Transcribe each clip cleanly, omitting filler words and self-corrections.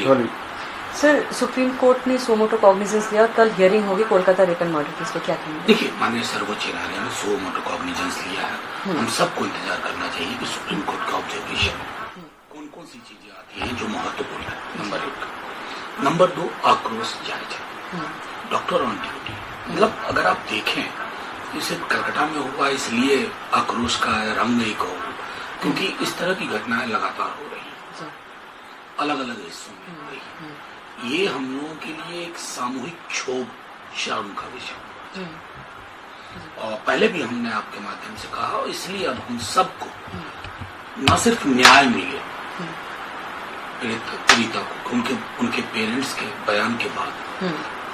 Sorry sir, supreme court ने सो मोटो cognizance लिया और कल हियरिंग होगी Kolkata rape and murder case पे, क्या कहेंगे? देखिए, माननीय सर्वोच्च न्यायालय ने सो मोटो कॉग्निजेंस लिया है। हम सबको इंतजार करना चाहिए कि सुप्रीम कोर्ट का ऑब्जर्वेशन कौन कौन सी चीजें आती हैं जो महत्वपूर्ण है, नंबर 1। नंबर 2, आक्रोश जायज है। डॉक्टर ऑन ड्यूटी, मतलब अगर आप देखें इसे कलकत्ता में हुआ इसलिए आक्रोश का रंग एक हो, क्योंकि इस तरह की घटनाएं लगातार हो रही हैं, अलग अलग हिस्सों में हो रही हैं। ये हम लोगों के लिए एक सामूहिक क्षोभ, शर्म का विषय, और पहले भी हमने आपके माध्यम से कहा, और इसलिए अब हम सबको न सिर्फ न्याय मिले पीड़िता को, उनके पेरेंट्स के बयान के बाद,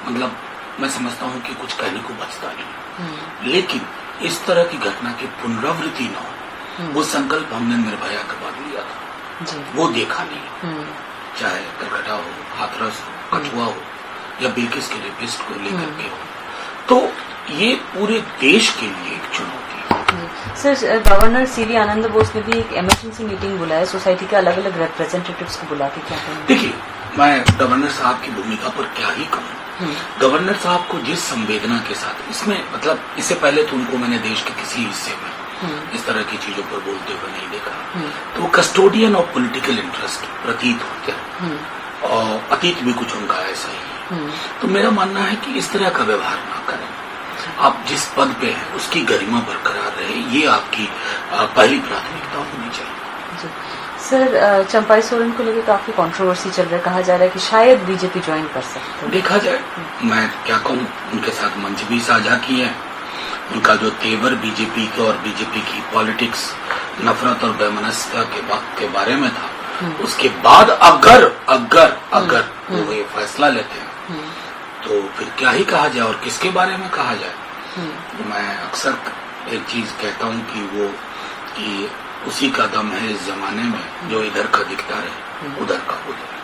मतलब मैं समझता हूँ कि कुछ कहने को बचता नहीं, लेकिन इस तरह की घटना की पुनरावृत्ति न हो, वो संकल्प हमने निर्भया के बाद लिया था, वो देखा नहीं। चाहे कलकत्ता हो, हाथरस हो, कठुआ हो, या बिल्किस के रेपिस्ट को लेकर के हो, तो ये पूरे देश के लिए एक चुनौती है। सर, गवर्नर सीवी आनंद बोस ने भी एक इमरजेंसी मीटिंग बुलाया, सोसाइटी के अलग अलग रिप्रेजेंटेटिव्स को बुला के, क्या कहेंगे? देखिए, मैं गवर्नर साहब की भूमिका पर क्या ही कहूँ। गवर्नर साहब को जिस संवेदना के साथ, इसमें मतलब इससे पहले तो उनको मैंने देश के किसी हिस्से में इस तरह की चीजों पर बोलते हुए नहीं देखा, तो वो कस्टोडियन ऑफ पॉलिटिकल इंटरेस्ट प्रतीत होते हैं, और अतीत भी कुछ उनका ऐसा ही है। तो मेरा मानना है कि इस तरह का व्यवहार ना करें। आप जिस पद पे हैं उसकी गरिमा बरकरार रहे, ये आपकी पहली प्राथमिकता होनी चाहिए। सर, चंपाई सोरेन को लेकर काफी कंट्रोवर्सी चल रहा है, कहा जा रहा है कि शायद बीजेपी ज्वाइन कर सकते हैं। देखा जाए, मैं क्या कहूँ, उनके साथ मंच भी साझा किए हैं। उनका जो तेवर बीजेपी के और बीजेपी की पॉलिटिक्स, नफरत और वैमनस्यता के बारे में था, उसके बाद अगर वो ये फैसला लेते हैं तो फिर क्या ही कहा जाए और किसके बारे में कहा जाए। मैं अक्सर एक चीज कहता हूँ कि उसी का दम है इस जमाने में, जो इधर का दिखता रहे उधर का हो जाए।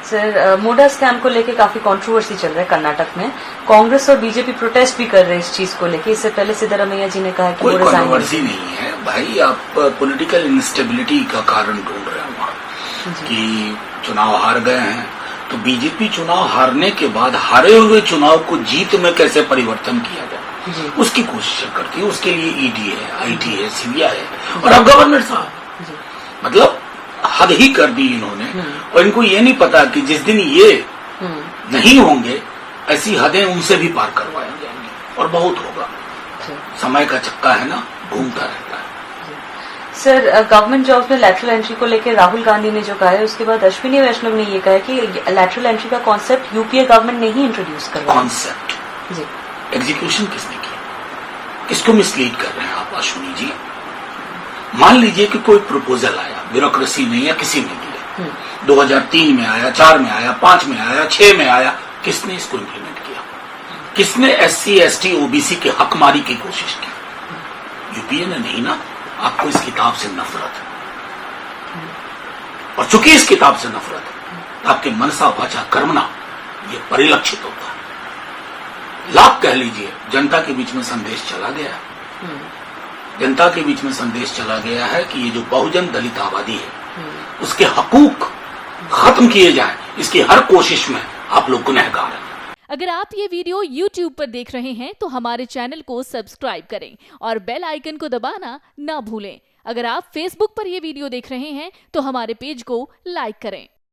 सर, मोडा स्कैम को लेकर काफी कंट्रोवर्सी चल रहा है कर्नाटक में, कांग्रेस और बीजेपी प्रोटेस्ट भी कर रहे हैं इस चीज को लेकर। इससे पहले सिद्धरामैया जी ने कहा कि कोई कंट्रोवर्सी नहीं है भाई, आप पॉलिटिकल इंस्टेबिलिटी का कारण ढूंढ रहे हैं वहाँ, कि चुनाव हार गए हैं, तो बीजेपी चुनाव हारने के बाद हारे हुए चुनाव को जीत में कैसे परिवर्तन किया जाए, उसकी कोशिश करती है। उसके लिए ईडी है, आईटी है, सीबीआई है, और अब गवर्नर साहब, मतलब हद ही कर दी इन्होंने। और इनको ये नहीं पता कि जिस दिन ये नहीं होंगे, ऐसी हदें उनसे भी पार करवाई जाएंगी, और बहुत होगा। समय का चक्का है ना, घूमता रहता है। सर, गवर्नमेंट जॉब्स में लैटरल एंट्री को लेकर राहुल गांधी ने जो कहा है, उसके बाद अश्विनी वैष्णव ने ये कहा है कि लैटरल एंट्री का कॉन्सेप्ट यूपीए गवर्नमेंट ने ही इंट्रोड्यूस करवाया। कॉन्सेप्ट जी, एग्जीक्यूशन किसने किया? किसको मिसलीड कर रहे हैं आप अश्विनी जी? मान लीजिए कि कोई प्रपोजल आया ब्यूरोक्रेसी ने या किसी ने दिया, 2003 में आया, 4 में आया, 5 में आया, 6 में आया, किसने इसको इम्प्लीमेंट किया? किसने SC ST OBC के हक मारी की कोशिश की? यूपीए ने नहीं ना। आपको इस किताब से नफरत है, और चूंकि इस किताब से नफरत है, आपके मनसा वाचा कर्मणा ये परिलक्षित होता है। लाभ कह लीजिए, जनता के बीच में संदेश चला गया है, जनता के बीच में संदेश चला गया है कि ये जो बहुजन दलित आबादी है, उसके हकूक खत्म किए जाएं, इसकी हर कोशिश में आप लोग गुनहगार हैं। अगर आप ये वीडियो YouTube पर देख रहे हैं तो हमारे चैनल को सब्सक्राइब करें और बेल आइकन को दबाना ना भूलें। अगर आप Facebook पर ये वीडियो देख रहे हैं तो हमारे पेज को लाइक करें।